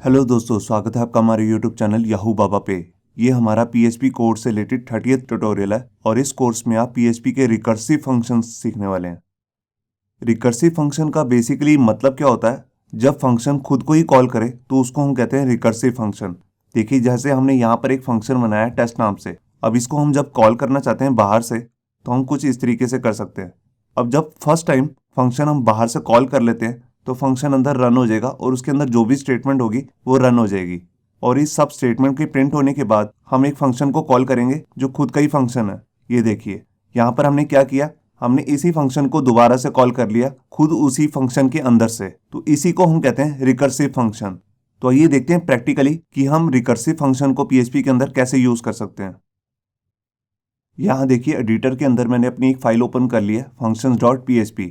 Hello दोस्तों, स्वागत है आपका हमारे यूट्यूब चैनल याहू बाबा पे। ये हमारा पीएचपी कोर्स से रिलेटेड 30th ट्यूटोरियल है और इस कोर्स में आप पीएचपी के रिकर्सिव फंक्शंस सीखने वाले हैं। रिकर्सिव फंक्शन का बेसिकली मतलब क्या होता है? जब फंक्शन खुद को ही कॉल करे तो उसको हम कहते हैं रिकर्सिव फंक्शन। देखिए, जैसे हमने यहाँ पर एक फंक्शन बनाया है टेस्ट नाम से। अब इसको हम जब कॉल करना चाहते हैं बाहर से तो हम कुछ इस तरीके से कर सकते हैं। अब जब फर्स्ट टाइम फंक्शन हम बाहर से कॉल कर लेते हैं तो फंक्शन अंदर रन हो जाएगा और उसके अंदर जो भी स्टेटमेंट होगी वो रन हो जाएगी। और इस सब स्टेटमेंट के प्रिंट होने के बाद हम एक फंक्शन को कॉल करेंगे जो खुद का ही फंक्शन है। ये देखिए, यहाँ पर हमने क्या किया, हमने इसी फंक्शन को दोबारा से कॉल कर लिया खुद उसी फंक्शन के अंदर से। तो इसी को हम कहते हैं रिकर्सिव फंक्शन। तो आइए देखते हैं प्रैक्टिकली कि हम रिकर्सिव फंक्शन को पीएचपी के अंदर कैसे यूज कर सकते हैं। यहाँ देखिए, एडिटर के अंदर मैंने अपनी एक फाइल ओपन कर ली है functions.php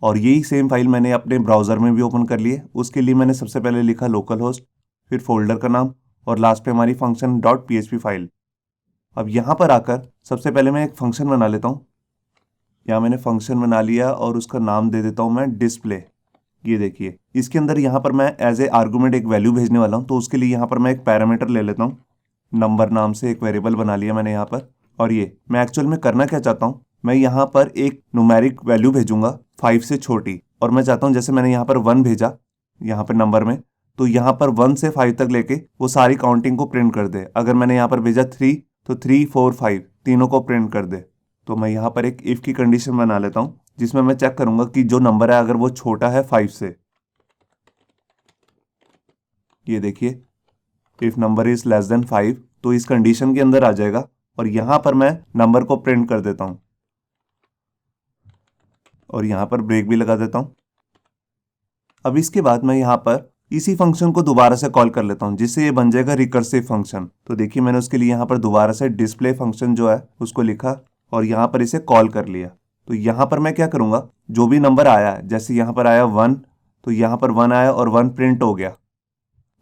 और यही सेम फाइल मैंने अपने ब्राउज़र में भी ओपन कर ली है। उसके लिए मैंने सबसे पहले लिखा लोकल होस्ट, फिर फोल्डर का नाम और लास्ट पे हमारी function.php फाइल। अब यहाँ पर आकर सबसे पहले मैं एक फंक्शन बना लेता हूँ। यहाँ मैंने फंक्शन बना लिया और उसका नाम दे देता हूँ मैं डिस्प्ले। ये देखिए, इसके अंदर यहाँ पर मैं एज ए आर्गूमेंट एक वैल्यू भेजने वाला हूँ। तो उसके लिए यहाँ पर मैं एक पैरामीटर ले लेता हूँ, नंबर नाम से एक वेरिएबल बना लिया मैंने यहाँ पर। और ये मैं एक्चुअल में करना क्या चाहता हूँ, मैं यहाँ पर एक न्यूमेरिक वैल्यू भेजूंगा 5 से छोटी। और मैं चाहता हूँ जैसे मैंने यहाँ पर 1 भेजा यहाँ पर नंबर में, तो यहाँ पर 1 से 5 तक लेके वो सारी काउंटिंग को प्रिंट कर दे। अगर मैंने यहाँ पर भेजा 3 तो 3, 4, 5 तीनों को प्रिंट कर दे। तो मैं यहाँ पर एक इफ़ की कंडीशन बना लेता हूँ जिसमें मैं चेक करूंगा कि जो नंबर है अगर वो छोटा है 5 से। ये देखिए, if number is less than 5 तो इस कंडीशन के अंदर आ जाएगा। और यहाँ पर मैं नंबर को प्रिंट कर देता हूँ और यहाँ पर ब्रेक भी लगा देता हूँ। अब इसके बाद मैं यहाँ पर इसी फंक्शन को दोबारा से कॉल कर लेता हूँ जिससे ये बन जाएगा रिकर्सिव फंक्शन। तो देखिए, मैंने उसके लिए यहाँ पर दोबारा से डिस्प्ले फंक्शन जो है उसको लिखा और यहाँ पर इसे कॉल कर लिया। तो यहाँ पर मैं क्या करूँगा, जो भी नंबर आया है, जैसे यहाँ पर आया 1 तो यहाँ पर 1 आया और 1 प्रिंट हो गया।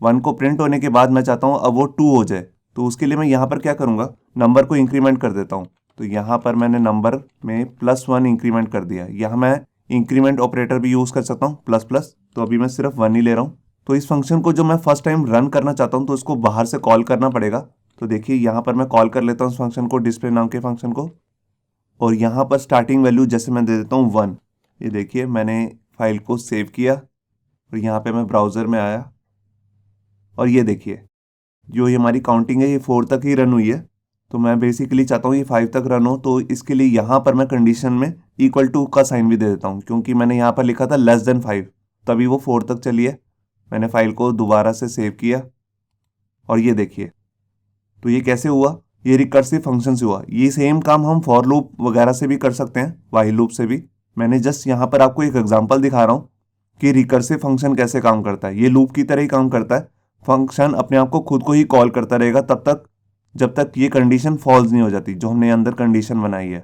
1 को प्रिंट होने के बाद मैं चाहता हूँ अब वो 2 हो जाए। तो उसके लिए मैं यहाँ पर क्या करूँगा, नंबर को इंक्रीमेंट कर देता हूँ। तो यहाँ पर मैंने नंबर में +1 इंक्रीमेंट कर दिया। यहाँ मैं इंक्रीमेंट ऑपरेटर भी यूज़ कर सकता हूँ प्लस प्लस, तो अभी मैं सिर्फ 1 ही ले रहा हूँ। तो इस फंक्शन को जो मैं फर्स्ट टाइम रन करना चाहता हूँ तो उसको बाहर से कॉल करना पड़ेगा। तो देखिए, यहाँ पर मैं कॉल कर लेता हूँ उस फंक्शन को, डिस्प्ले नाम के फंक्शन को। और यहाँ पर स्टार्टिंग वैल्यू जैसे मैं दे देता हूँ 1। ये देखिए, मैंने फाइल को सेव किया और यहाँ पे मैं ब्राउज़र में आया और ये देखिए, जो ये हमारी काउंटिंग है ये 4 तक ही रन हुई है। तो मैं बेसिकली चाहता हूँ ये 5 तक रन हो। तो इसके लिए यहाँ पर मैं कंडीशन में =2 का साइन भी दे देता हूँ क्योंकि मैंने यहाँ पर लिखा था लेस देन 5, तभी वो 4 तक चली है। मैंने फाइल को दोबारा से सेव किया और ये देखिए, तो ये कैसे हुआ, ये रिकर्सिव फंक्शन से हुआ। ये सेम काम हम फॉर लूप वगैरह से भी कर सकते हैं, व्हाइल लूप से भी। मैंने जस्ट यहाँ पर आपको एक एग्जांपल दिखा रहा हूँ कि रिकर्सिव फंक्शन कैसे काम करता है। ये लूप की तरह ही काम करता है। फंक्शन अपने आप को खुद को ही कॉल करता रहेगा तब तक जब तक ये कंडीशन फॉल्स नहीं हो जाती जो हमने अंदर कंडीशन बनाई है।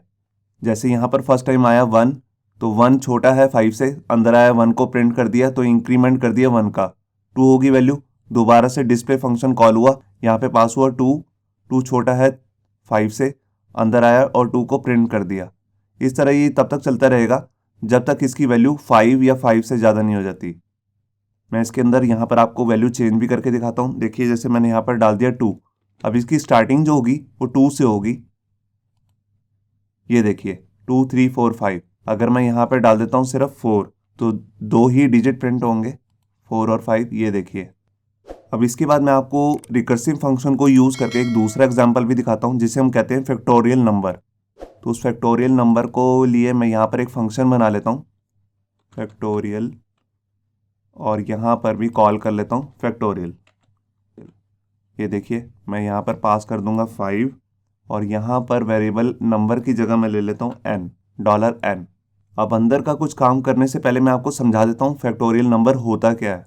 जैसे यहाँ पर फर्स्ट टाइम आया 1 तो 1 छोटा है 5 से, अंदर आया 1 को प्रिंट कर दिया तो इंक्रीमेंट कर दिया 1 का, 2 होगी वैल्यू। दोबारा से डिस्प्ले फंक्शन कॉल हुआ, यहाँ पे पास हुआ 2 छोटा है 5 से, अंदर आया और 2 को प्रिंट कर दिया। इस तरह ये तब तक चलता रहेगा जब तक इसकी वैल्यू 5 या 5 से ज़्यादा नहीं हो जाती। मैं इसके अंदर यहाँ पर आपको वैल्यू चेंज भी करके दिखाता हूँ। देखिए, जैसे मैंने यहाँ पर डाल दिया 2, अब इसकी स्टार्टिंग जो होगी वो 2 से होगी। ये देखिए 2, 3, 4, 5। अगर मैं यहाँ पर डाल देता हूँ सिर्फ 4 तो 2 ही डिजिट प्रिंट होंगे, 4 और 5। ये देखिए, अब इसके बाद मैं आपको रिकर्सिव फंक्शन को यूज़ करके एक दूसरा एग्जाम्पल भी दिखाता हूँ जिसे हम कहते हैं फैक्टोरियल नंबर। तो उस फैक्टोरियल नंबर को लिए मैं यहाँ पर एक फंक्शन बना लेता हूँ फैक्टोरियल और यहाँ पर भी कॉल कर लेता हूँ फैक्टोरियल। ये देखिए, मैं यहाँ पर पास कर दूंगा 5 और यहाँ पर वेरिएबल नंबर की जगह मैं ले लेता हूँ n, $n। अब अंदर का कुछ काम करने से पहले मैं आपको समझा देता हूँ फैक्टोरियल नंबर होता क्या है।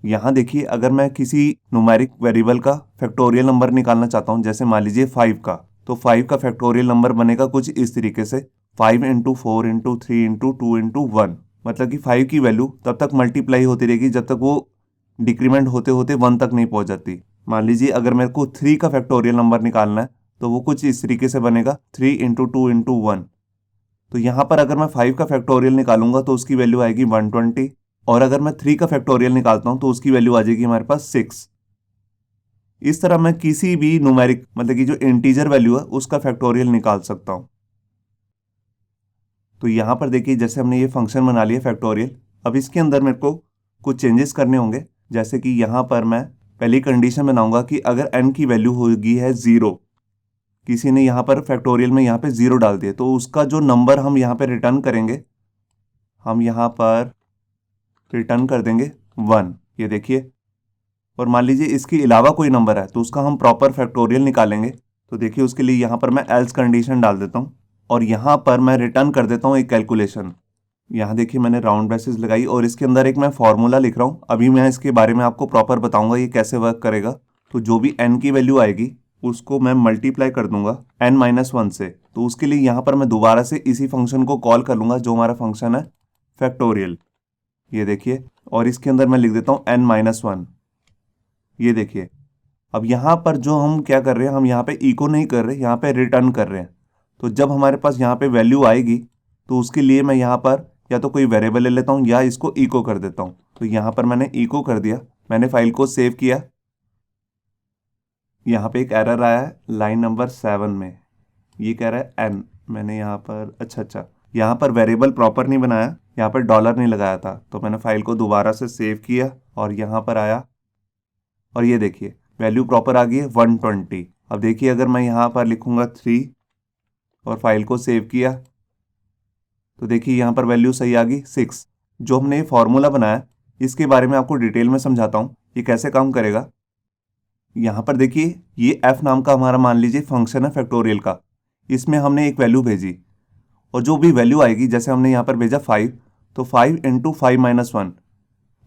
यहाँ देखिए, अगर मैं किसी न्यूमेरिक वेरिएबल का फैक्टोरियल नंबर निकालना चाहता हूँ, जैसे मान लीजिए 5 का, तो 5 का फैक्टोरियल नंबर बनेगा कुछ इस तरीके से 5 × 4 × 3 × 2 × 1। मतलब कि 5 की वैल्यू तब तक मल्टीप्लाई होती रहेगी जब तक वो डिक्रीमेंट होते होते 1 तक नहीं पहुंच जाती। मान लीजिए अगर मेरे को 3 का फैक्टोरियल नंबर निकालना है तो वो कुछ इस तरीके से बनेगा 3 × 2 × 1। तो यहाँ पर अगर मैं 5 का फैक्टोरियल निकालूंगा तो उसकी वैल्यू आएगी 120। और अगर मैं 3 का फैक्टोरियल निकालता हूं तो उसकी वैल्यू आ जाएगी हमारे पास 6। इस तरह मैं किसी भी न्यूमेरिक मतलब कि जो इंटीजर वैल्यू है उसका फैक्टोरियल निकाल सकता हूं। तो यहां पर देखिए जैसे हमने ये फंक्शन बना लिया फैक्टोरियल, अब इसके अंदर मेरे को कुछ चेंजेस करने होंगे। जैसे कि यहां पर मैं पहली कंडीशन बनाऊंगा कि अगर n की वैल्यू होगी है 0, किसी ने यहाँ पर फैक्टोरियल में यहाँ पे 0 डाल दिया, तो उसका जो नंबर हम यहाँ पे रिटर्न करेंगे, हम यहाँ पर रिटर्न कर देंगे 1। ये देखिए, और मान लीजिए इसके अलावा कोई नंबर है तो उसका हम प्रॉपर फैक्टोरियल निकालेंगे। तो देखिए उसके लिए यहाँ पर मैं एल्स कंडीशन डाल देता हूँ और यहाँ पर मैं रिटर्न कर देता हूँ एक कैलकुलेशन। यहाँ देखिए मैंने राउंड ब्रेसेस लगाई और इसके अंदर एक मैं फॉर्मूला लिख रहा हूँ। अभी मैं इसके बारे में आपको प्रॉपर बताऊंगा ये कैसे वर्क करेगा। तो जो भी n की वैल्यू आएगी उसको मैं मल्टीप्लाई कर दूंगा n-1 से। तो उसके लिए यहाँ पर मैं दोबारा से इसी फंक्शन को कॉल कर लूंगा जो हमारा फंक्शन है फैक्टोरियल। ये देखिए, और इसके अंदर मैं लिख देता हूँ n-1। ये देखिए, अब यहाँ पर जो हम क्या कर रहे हैं, हम यहाँ पे इको नहीं कर रहे, यहाँ पे रिटर्न कर रहे हैं। तो जब हमारे पास यहाँ पे वैल्यू आएगी तो उसके लिए मैं यहाँ पर या तो कोई वेरिएबल ले लेता हूँ या इसको इको कर देता हूँ। तो यहाँ पर मैंने इको कर दिया, मैंने फाइल को सेव किया। यहाँ पे एक एरर आया है लाइन नंबर 7 में, ये कह रहा है n। मैंने यहाँ पर अच्छा यहाँ पर वेरिएबल प्रॉपर नहीं बनाया, यहाँ पर डॉलर नहीं लगाया था। तो मैंने फाइल को दोबारा से सेव किया और यहाँ पर आया और ये देखिए वैल्यू प्रॉपर आ गई है 120। अब देखिए अगर मैं यहाँ पर लिखूंगा 3 और फाइल को सेव किया तो देखिए यहाँ पर वैल्यू सही आ गई 6। जो हमने ये फॉर्मूला बनाया इसके बारे में आपको डिटेल में समझाता हूँ ये कैसे काम करेगा। यहाँ पर देखिए ये f नाम का हमारा मान लीजिए फंक्शन है फैक्टोरियल का, इसमें हमने एक वैल्यू भेजी और जो भी वैल्यू आएगी, जैसे हमने यहाँ पर भेजा 5, तो 5 × 5 - 1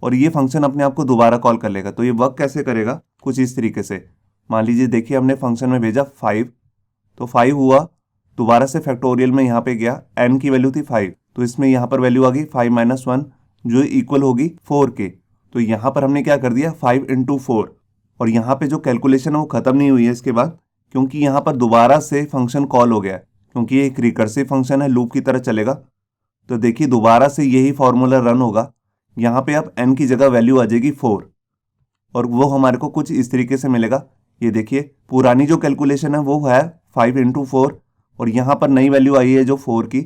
और ये फंक्शन अपने आप को दोबारा कॉल कर लेगा। तो ये वर्क कैसे करेगा, कुछ इस तरीके से। मान लीजिए देखिए हमने फंक्शन में भेजा 5, तो 5 हुआ, दोबारा से फैक्टोरियल में यहाँ पे गया, n की वैल्यू थी 5, तो इसमें यहाँ पर वैल्यू आ गई 5 - 1 जो इक्वल होगी 4 के। तो यहाँ पर हमने क्या कर दिया 5 × 4 और यहाँ पे जो कैलकुलेशन है वो खत्म नहीं हुई है इसके बाद, क्योंकि यहाँ पर दोबारा से फंक्शन कॉल हो गया है, क्योंकि ये एक रिकर्सिव फंक्शन है, लूप की तरह चलेगा। तो देखिए दोबारा से यही फॉर्मूला रन होगा। यहाँ पे अब n की जगह वैल्यू आ जाएगी 4 और वो हमारे को कुछ इस तरीके से मिलेगा। ये देखिए पुरानी जो कैलकुलेशन है वो है 5 × 4 और यहाँ पर नई वैल्यू आई है जो 4 की,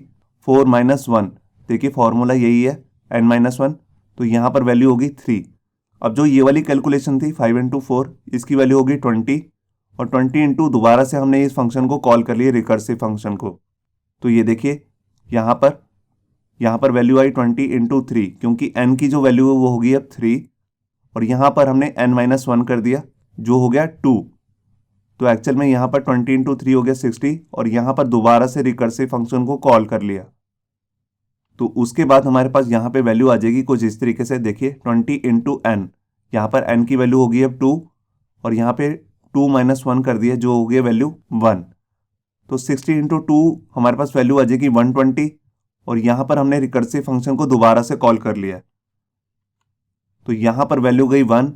4 - 1। देखिए फॉर्मूला यही है n-1, तो यहाँ पर वैल्यू होगी 3। अब जो ये वाली कैलकुलेशन थी 5 × 4, इसकी वैल्यू होगी 20 और 20 इंटू दोबारा से हमने इस फंक्शन को कॉल कर लिया रिकर्सिव फंक्शन को। तो ये देखिए यहाँ पर वैल्यू आई 20 × 3, क्योंकि n की जो वैल्यू है वो होगी अब 3 और यहाँ पर हमने n-1 कर दिया जो हो गया 2। तो एक्चुअल में यहाँ पर 20 × 3 हो गया 60 और यहाँ पर दोबारा से रिकर्सिव फंक्शन को कॉल कर लिया। तो उसके बाद हमारे पास यहाँ पे वैल्यू आ जाएगी कुछ इस तरीके से। देखिए 20 × n, यहाँ पर n की वैल्यू होगी अब 2 और यहाँ पे 2 - 1 कर दिया जो हो गया वैल्यू 1। तो 60 × 2 हमारे पास वैल्यू आ जाएगी 120 और यहाँ पर हमने रिकर्सिव फंक्शन को दोबारा से कॉल कर लिया। तो यहाँ पर वैल्यू गई 1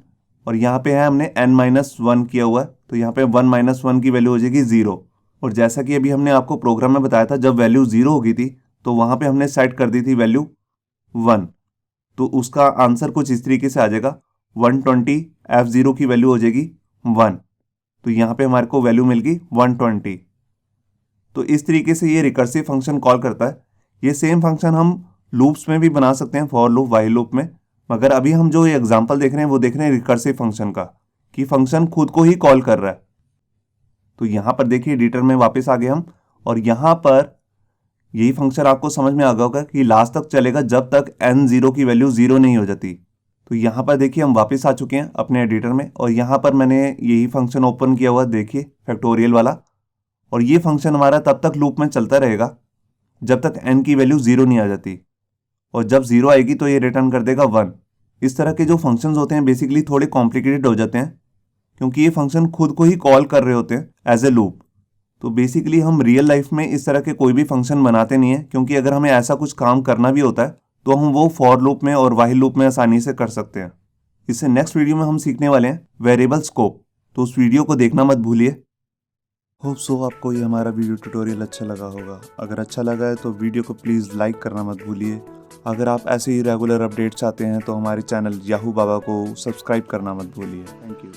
और यहाँ पे है हमने n-1 किया हुआ है, तो यहाँ पे 1 - 1 की वैल्यू हो जाएगी 0। और जैसा कि अभी हमने आपको प्रोग्राम में बताया था, जब वैल्यू 0 हो गई थी तो वहाँ पे हमने सेट कर दी थी वैल्यू 1। तो उसका आंसर कुछ इस तरीके से आ जाएगा 120, f0 की वैल्यू हो जाएगी 1। तो यहाँ पे हमारे को वैल्यू मिल गई 120। तो इस तरीके से ये रिकर्सिव फंक्शन कॉल करता है। ये सेम फंक्शन हम लूप्स में भी बना सकते हैं, फॉर लूप, व्हाइल लूप में, मगर अभी हम जो ये एग्जांपल देख रहे हैं वो देख रहे हैं रिकर्सिव फंक्शन का, कि फंक्शन खुद को ही कॉल कर रहा है। तो यहाँ पर देखिए एडिटर में वापस आ गए हम और यहाँ पर यही फंक्शन आपको समझ में आ गया होगा कि लास्ट तक चलेगा जब तक n0 की वैल्यू 0 नहीं हो जाती। तो यहाँ पर देखिए हम वापस आ चुके हैं अपने एडिटर में और यहाँ पर मैंने यही फंक्शन ओपन किया हुआ, देखिए फैक्टोरियल वाला, और ये फंक्शन हमारा तब तक लूप में चलता रहेगा जब तक n की वैल्यू 0 नहीं आ जाती और जब 0 आएगी तो ये रिटर्न कर देगा 1। इस तरह के जो फंक्शंस होते हैं बेसिकली थोड़े कॉम्प्लिकेटेड हो जाते हैं, क्योंकि ये फंक्शन खुद को ही कॉल कर रहे होते हैं एज ए लूप। तो बेसिकली हम रियल लाइफ में इस तरह के कोई भी फंक्शन बनाते नहीं है, क्योंकि अगर हमें ऐसा कुछ काम करना भी होता है तो हम वो फॉर लूप में और व्हाइल लूप में आसानी से कर सकते हैं। इससे नेक्स्ट वीडियो में हम सीखने वाले हैं वेरिएबल स्कोप, तो उस वीडियो को देखना मत भूलिए। होप सो आपको ये हमारा वीडियो ट्यूटोरियल अच्छा लगा होगा। अगर अच्छा लगा है तो वीडियो को प्लीज़ लाइक करना मत भूलिए। अगर आप ऐसे ही रेगुलर अपडेट चाहते हैं तो हमारे चैनल याहू बाबा को सब्सक्राइब करना मत भूलिए। Thank you.